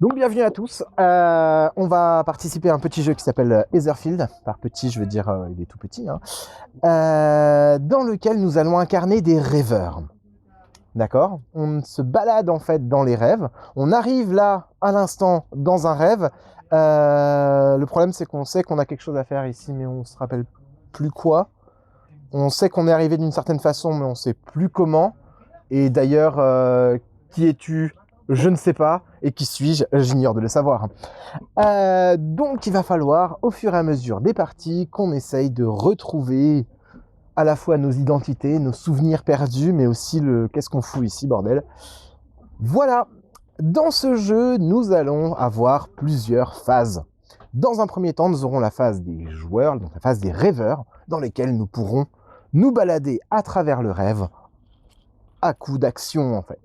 Donc bienvenue à tous. On va participer à un petit jeu qui s'appelle Etherfield. Par petit, je veux dire, il est tout petit, hein. Dans lequel nous allons incarner des rêveurs. D'accord? On se balade en fait dans les rêves. On arrive là, à l'instant, dans un rêve. Le problème, c'est qu'on sait qu'on a quelque chose à faire ici, mais on se rappelle plus quoi. On sait qu'on est arrivé d'une certaine façon, mais on sait plus comment. Et d'ailleurs, qui es-tu? Je ne sais pas. Et qui suis-je? J'ignore de le savoir. Donc, il va falloir, au fur et à mesure des parties, qu'on essaye de retrouver à la fois nos identités, nos souvenirs perdus, mais aussi le qu'est-ce qu'on fout ici, bordel. Voilà. Dans ce jeu, nous allons avoir plusieurs phases. Dans un premier temps, nous aurons la phase des joueurs, donc la phase des rêveurs, dans lesquelles nous pourrons nous balader à travers le rêve à coup d'action, en fait.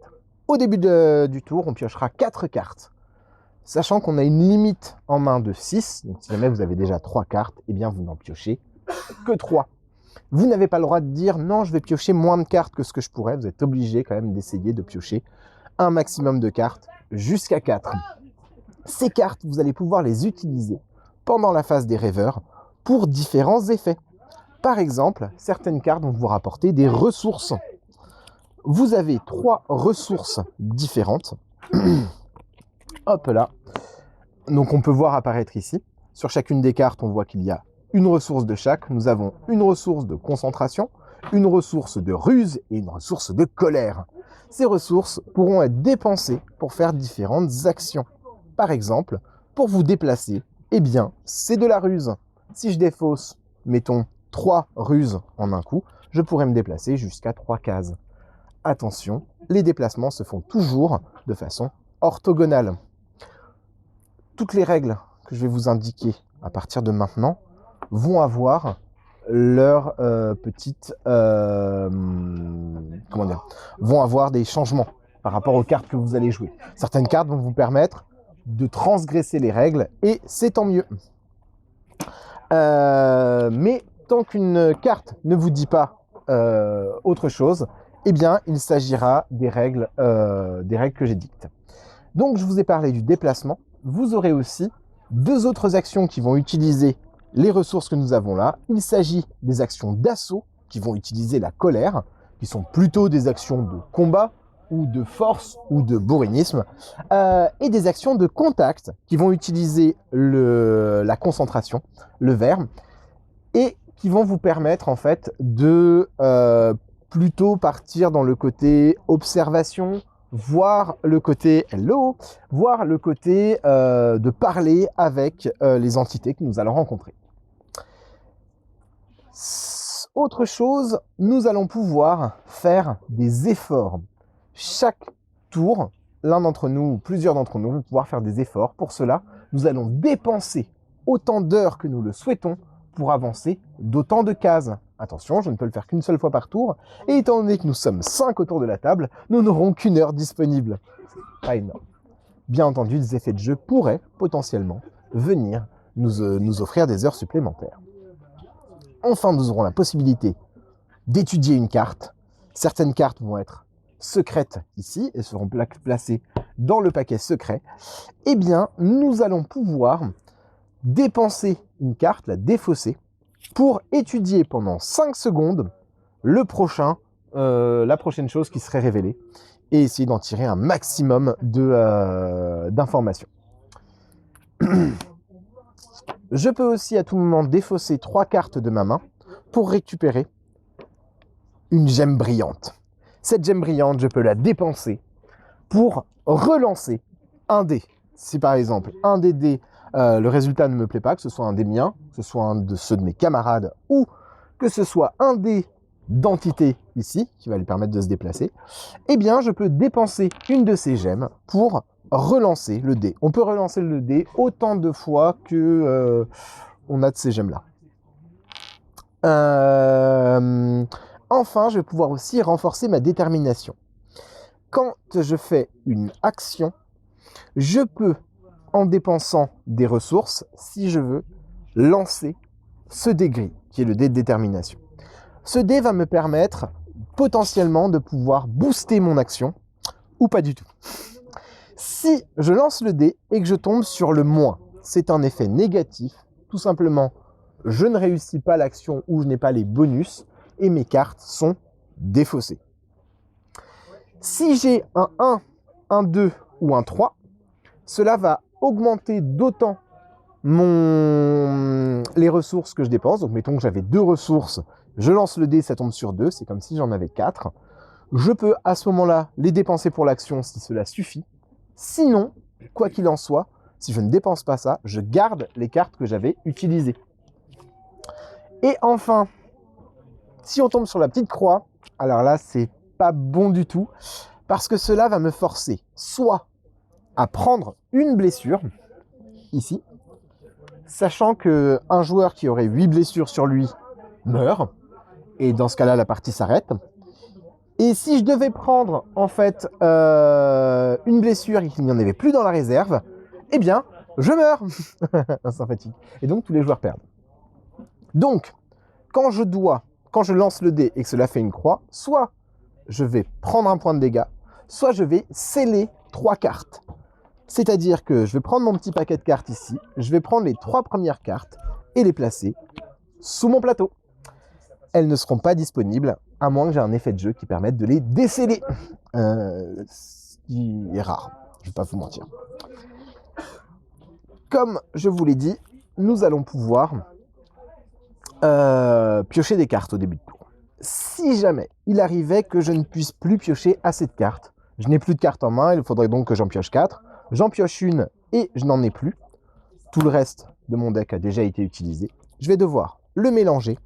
Au début du tour, on piochera 4 cartes. Sachant qu'on a une limite en main de 6, donc si jamais vous avez déjà 3 cartes, eh bien vous n'en piochez que 3. Vous n'avez pas le droit de dire non, je vais piocher moins de cartes que ce que je pourrais. Vous êtes obligé quand même d'essayer de piocher un maximum de cartes jusqu'à 4. Ces cartes, vous allez pouvoir les utiliser pendant la phase des rêveurs pour différents effets. Par exemple, certaines cartes vont vous rapporter des ressources. Vous avez 3 ressources différentes. Hop là. Donc on peut voir apparaître ici. Sur chacune des cartes, on voit qu'il y a une ressource de chaque. Nous avons une ressource de concentration, une ressource de ruse et une ressource de colère. Ces ressources pourront être dépensées pour faire différentes actions. Par exemple, pour vous déplacer, eh bien, c'est de la ruse. Si je défausse, mettons, 3 ruses en un coup, je pourrais me déplacer jusqu'à 3 cases. Attention, les déplacements se font toujours de façon orthogonale. Toutes les règles que je vais vous indiquer à partir de maintenant vont avoir leur vont avoir des changements par rapport aux cartes que vous allez jouer. Certaines cartes vont vous permettre de transgresser les règles et c'est tant mieux. Mais tant qu'une carte ne vous dit pas autre chose, eh bien, il s'agira des règles que j'édicte. Donc, je vous ai parlé du déplacement. Vous aurez aussi 2 autres actions qui vont utiliser les ressources que nous avons là. Il s'agit des actions d'assaut qui vont utiliser la colère, qui sont plutôt des actions de combat ou de force ou de bourrinisme, et des actions de contact qui vont utiliser la concentration, le verbe, et qui vont vous permettre en fait de plutôt partir dans le côté observation, voir le côté hello, voir le côté de parler avec les entités que nous allons rencontrer. Autre chose, nous allons pouvoir faire des efforts. Chaque tour, l'un d'entre nous ou plusieurs d'entre nous vont pouvoir faire des efforts. Pour cela, nous allons dépenser autant d'heures que nous le souhaitons pour avancer d'autant de cases. Attention, je ne peux le faire qu'une seule fois par tour. Et étant donné que nous sommes 5 autour de la table, nous n'aurons qu'une heure disponible. Pas énorme. Bien entendu, des effets de jeu pourraient potentiellement venir nous offrir des heures supplémentaires. Enfin, nous aurons la possibilité d'étudier une carte. Certaines cartes vont être secrètes ici et seront placées dans le paquet secret. Eh bien, nous allons pouvoir dépenser une carte, la défausser, pour étudier pendant 5 secondes la prochaine chose qui serait révélée et essayer d'en tirer un maximum d'informations. Je peux aussi à tout moment défausser 3 cartes de ma main pour récupérer une gemme brillante. Cette gemme brillante, je peux la dépenser pour relancer un dé. Si par exemple, un des dés, le résultat ne me plaît pas, que ce soit un des miens, que ce soit un de ceux de mes camarades, ou que ce soit un dé d'entité ici, qui va lui permettre de se déplacer, eh bien, je peux dépenser une de ces gemmes pour relancer le dé. On peut relancer le dé autant de fois que on a de ces gemmes-là. Enfin, je vais pouvoir aussi renforcer ma détermination. Quand je fais une action, je peux, en dépensant des ressources, si je veux, lancer ce dé gris, qui est le dé de détermination. Ce dé va me permettre potentiellement de pouvoir booster mon action, ou pas du tout. Si je lance le dé et que je tombe sur le moins, c'est un effet négatif. Tout simplement, je ne réussis pas l'action ou je n'ai pas les bonus et mes cartes sont défaussées. Si j'ai un 1, un 2 ou un 3, cela va augmenter d'autant les ressources que je dépense. Donc mettons que j'avais 2 ressources, je lance le dé, ça tombe sur 2, c'est comme si j'en avais 4. Je peux à ce moment-là les dépenser pour l'action si cela suffit. Sinon, quoi qu'il en soit, si je ne dépense pas ça, je garde les cartes que j'avais utilisées. Et enfin, si on tombe sur la petite croix, alors là, c'est pas bon du tout, parce que cela va me forcer soit à prendre une blessure, ici, sachant qu'un joueur qui aurait 8 blessures sur lui meurt, et dans ce cas-là, la partie s'arrête. Et si je devais prendre, en fait, une blessure et qu'il n'y en avait plus dans la réserve, eh bien, je meurs. Sympathique. Et donc, tous les joueurs perdent. Donc, quand je lance le dé et que cela fait une croix, soit je vais prendre un point de dégâts, soit je vais sceller 3 cartes. C'est-à-dire que je vais prendre mon petit paquet de cartes ici, je vais prendre les 3 premières cartes et les placer sous mon plateau. Elles ne seront pas disponibles, à moins que j'ai un effet de jeu qui permette de les déceler. Ce qui est rare, je ne vais pas vous mentir. Comme je vous l'ai dit, nous allons pouvoir piocher des cartes au début de tour. Si jamais il arrivait que je ne puisse plus piocher assez de cartes, je n'ai plus de cartes en main, il faudrait donc que j'en pioche 4. J'en pioche une et je n'en ai plus. Tout le reste de mon deck a déjà été utilisé. Je vais devoir le mélanger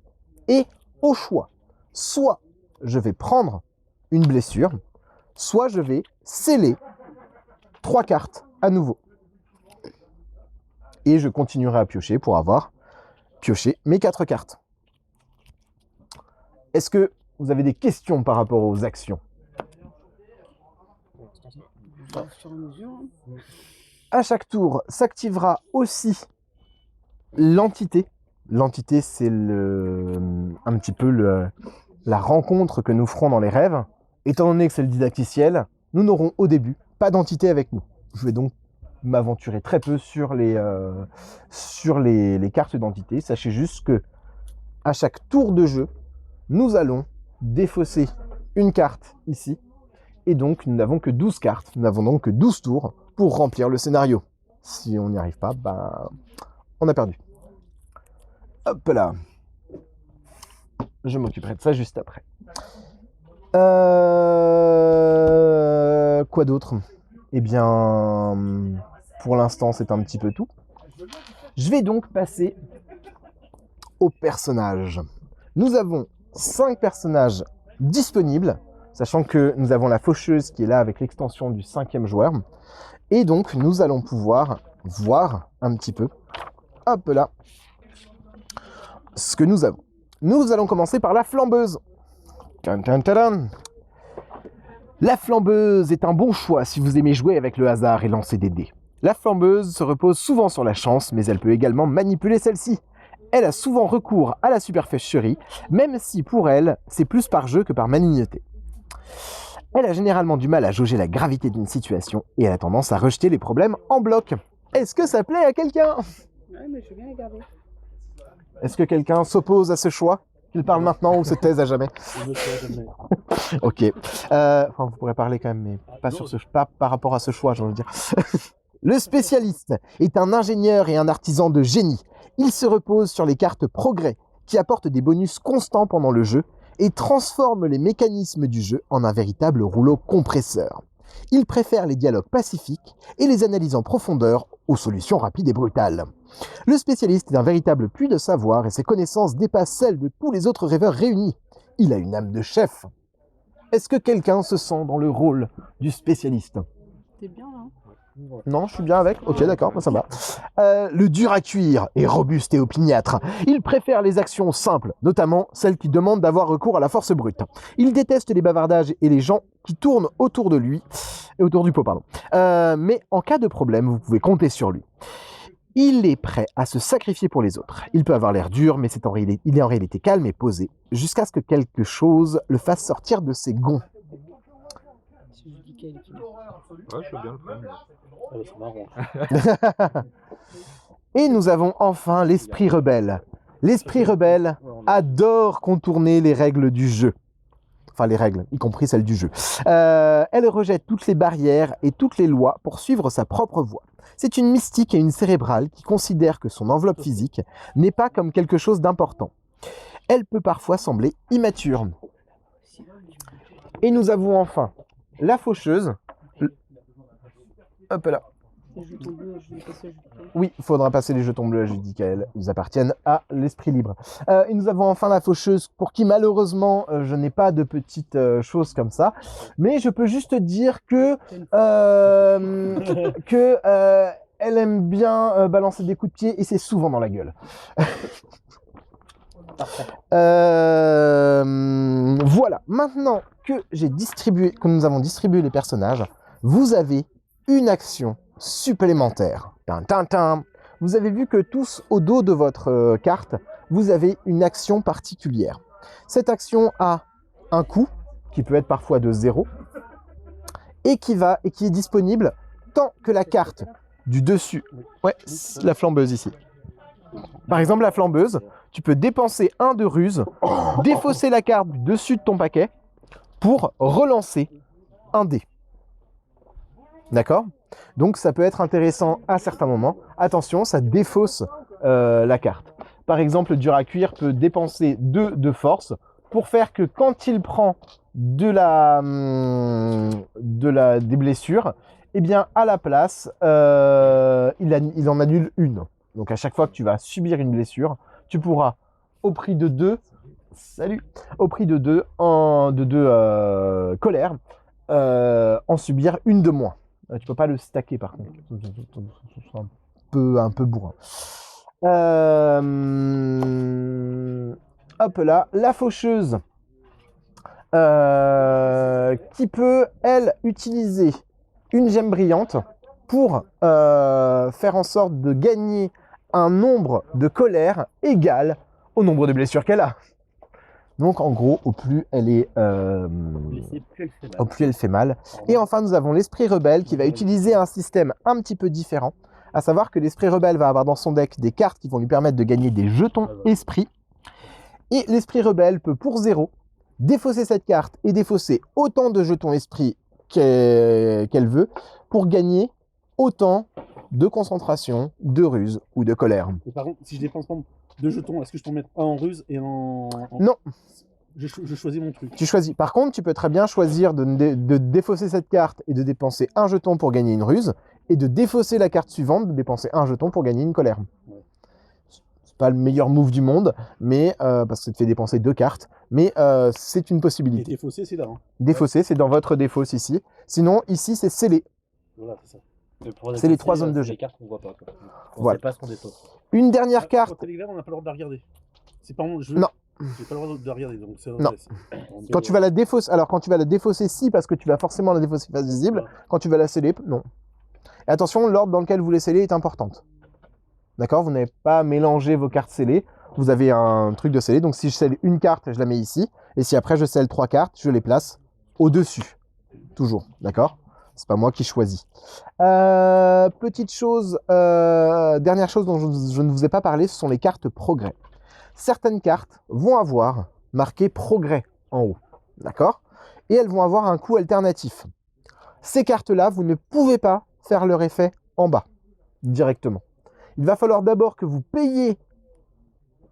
et au choix, soit je vais prendre une blessure, soit je vais sceller 3 cartes à nouveau. Et je continuerai à piocher pour avoir pioché mes 4 cartes. Est-ce que vous avez des questions par rapport aux actions? À chaque tour s'activera aussi l'entité. L'entité, c'est un petit peu la rencontre que nous ferons dans les rêves. Étant donné que c'est le didacticiel, nous n'aurons au début pas d'entité avec nous. Je vais donc m'aventurer très peu sur les cartes d'entité. Sachez juste que à chaque tour de jeu, nous allons défausser une carte ici. Et donc, nous n'avons que 12 cartes. Nous n'avons donc que 12 tours pour remplir le scénario. Si on n'y arrive pas, bah, on a perdu. Hop là. Je m'occuperai de ça juste après. Quoi d'autre? Eh bien, pour l'instant, c'est un petit peu tout. Je vais donc passer aux personnages. Nous avons 5 personnages disponibles, sachant que nous avons la faucheuse qui est là avec l'extension du 5e joueur. Et donc, nous allons pouvoir voir un petit peu, hop là, ce que nous avons. Nous allons commencer par la flambeuse. La flambeuse est un bon choix si vous aimez jouer avec le hasard et lancer des dés. La flambeuse se repose souvent sur la chance, mais elle peut également manipuler celle-ci. Elle a souvent recours à la supercherie, même si pour elle, c'est plus par jeu que par malignité. Elle a généralement du mal à jauger la gravité d'une situation et elle a tendance à rejeter les problèmes en bloc. Est-ce que ça plaît à quelqu'un? Ouais, mais je veux bien les garder. Est-ce que quelqu'un s'oppose à ce choix? Qu'il parle maintenant ou se taise à jamais? Ok. Enfin, vous pourrez parler quand même, mais pas par rapport à ce choix, j'ai envie de dire. Le spécialiste est un ingénieur et un artisan de génie. Il se repose sur les cartes progrès, qui apportent des bonus constants pendant le jeu et transforment les mécanismes du jeu en un véritable rouleau compresseur. Il préfère les dialogues pacifiques et les analyses en profondeur aux solutions rapides et brutales. Le spécialiste est un véritable puits de savoir et ses connaissances dépassent celles de tous les autres rêveurs réunis. Il a une âme de chef. Est-ce que quelqu'un se sent dans le rôle du spécialiste? T'es bien là? Non, je suis bien avec. Ok, d'accord, ça va. Le dur à cuire est robuste et opiniâtre. Il préfère les actions simples, notamment celles qui demandent d'avoir recours à la force brute. Il déteste les bavardages et les gens qui tournent autour de lui, autour du pot, pardon. Mais en cas de problème, vous pouvez compter sur lui. Il est prêt à se sacrifier pour les autres. Il peut avoir l'air dur, mais il est en réalité calme et posé, jusqu'à ce que quelque chose le fasse sortir de ses gonds. Michael qui Ouais, je veux bien le prendre. Ah bah, c'est marrant. Et nous avons enfin l'esprit rebelle. L'esprit rebelle adore contourner les règles du jeu. Enfin, les règles, y compris celles du jeu. Elle rejette toutes les barrières et toutes les lois pour suivre sa propre voie. C'est une mystique et une cérébrale qui considère que son enveloppe physique n'est pas comme quelque chose d'important. Elle peut parfois sembler immature. Et nous avons enfin la faucheuse. Hop là. les jetons bleus, je vais passer au jetons. Oui, il faudra passer les jetons bleus à Judicaël. Ils appartiennent à l'esprit libre. Et nous avons enfin la faucheuse, pour qui malheureusement je n'ai pas de petites choses comme ça. Mais je peux juste dire que elle aime bien balancer des coups de pied et c'est souvent dans la gueule. Voilà. Maintenant que nous avons distribué les personnages, vous avez une action supplémentaire. Tintin. Vous avez vu que tous au dos de votre carte, vous avez une action particulière. Cette action a un coût qui peut être parfois de 0 et qui est disponible tant que la carte du dessus. Ouais, la flambeuse ici. Par exemple, la flambeuse, tu peux dépenser 1 de ruse, défausser la carte du dessus de ton paquet pour relancer un dé. D'accord? Donc ça peut être intéressant à certains moments. Attention, ça défausse la carte. Par exemple, le dur à cuire peut dépenser 2 de force pour faire que quand il prend des blessures, eh bien à la place, il en annule une. Donc à chaque fois que tu vas subir une blessure, tu pourras au prix de 2, au prix de 2 colère, en subir une de moins. Tu peux pas le stacker par contre. C'est un peu bourrin. Hop là, la faucheuse qui peut, elle, utiliser une gemme brillante pour faire en sorte de gagner un nombre de colère égal au nombre de blessures qu'elle a. Donc en gros, au plus elle est, au plus elle fait mal. Et enfin, nous avons l'esprit rebelle qui va utiliser un système un petit peu différent. À savoir que l'esprit rebelle va avoir dans son deck des cartes qui vont lui permettre de gagner des jetons esprit. Et l'esprit rebelle peut pour 0 défausser cette carte et défausser autant de jetons esprit qu'elle veut pour gagner autant de concentration, de ruse ou de colère. Et par contre, si je dépense pas 2 jetons, est-ce que je peux en mettre un en ruse et Non. Je choisis mon truc. Tu choisis. Par contre, tu peux très bien choisir de défausser cette carte et de dépenser un jeton pour gagner une ruse, et de défausser la carte suivante, de dépenser un jeton pour gagner une colère. Ouais. C'est pas le meilleur move du monde, mais parce que ça te fait dépenser 2 cartes, mais c'est une Et possibilité. défausser, c'est là. Hein. Défausser, c'est dans votre défausse ici. Sinon, ici, c'est scellé. Voilà, c'est ça. C'est les 3 zones de jeu. Les cartes qu'on voit pas. Quoi. On Voilà. sait pas ce qu'on défausse. Une dernière carte. Quand elle est verte, on n'a pas le droit de la regarder. C'est pas mon jeu. Non. J'ai pas le droit de la regarder. Donc c'est Non. Quand tu vas la défausser, alors quand tu vas la défausser, si, parce que tu vas forcément la défausser face visible. Ouais. Quand tu vas la sceller, non. Et attention, l'ordre dans lequel vous les scellez est importante. D'accord? Vous n'avez pas mélangé vos cartes scellées. Vous avez un truc de scellé. Donc si je scelle une carte, je la mets ici. Et si après je scelle 3 cartes, je les place au-dessus. Toujours. D'accord? C'est pas moi qui choisis. Petite chose, dernière chose dont je ne vous ai pas parlé, ce sont les cartes progrès. Certaines cartes vont avoir marqué progrès en haut. D'accord? Et elles vont avoir un coût alternatif. Ces cartes-là, vous ne pouvez pas faire leur effet en bas, directement. Il va falloir d'abord que vous payiez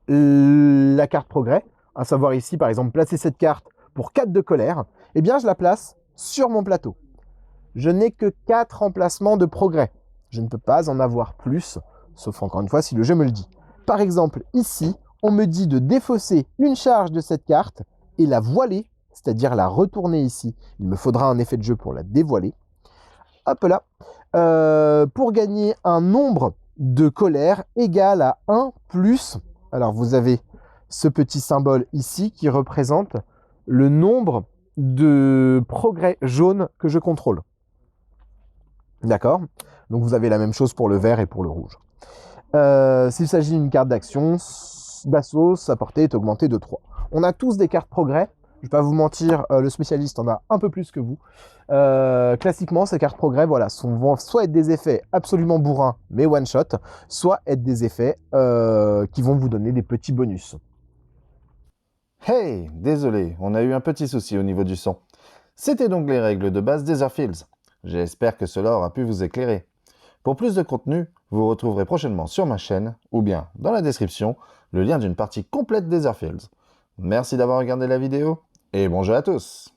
la carte progrès, à savoir ici, par exemple, placer cette carte pour 4 de colère. Eh bien, je la place sur mon plateau. Je n'ai que 4 emplacements de progrès. Je ne peux pas en avoir plus, sauf encore une fois si le jeu me le dit. Par exemple, ici, on me dit de défausser une charge de cette carte et la voiler, c'est-à-dire la retourner ici. Il me faudra un effet de jeu pour la dévoiler. Hop là. Pour gagner un nombre de colère égal à 1 plus... Alors, vous avez ce petit symbole ici qui représente le nombre de progrès jaunes que je contrôle. D'accord? Donc, vous avez la même chose pour le vert et pour le rouge. S'il s'agit d'une carte d'action, d'assaut, sa portée est augmentée de 3. On a tous des cartes progrès. Je vais pas vous mentir, le spécialiste en a un peu plus que vous. Classiquement, ces cartes progrès, voilà, vont soit être des effets absolument bourrins, mais one shot, soit être des effets qui vont vous donner des petits bonus. Hey, désolé, on a eu un petit souci au niveau du son. C'était donc les règles de base d'Etherfields. J'espère que cela aura pu vous éclairer. Pour plus de contenu, vous retrouverez prochainement sur ma chaîne, ou bien dans la description, le lien d'une partie complète d'Etherfields. Merci d'avoir regardé la vidéo, et bon jeu à tous!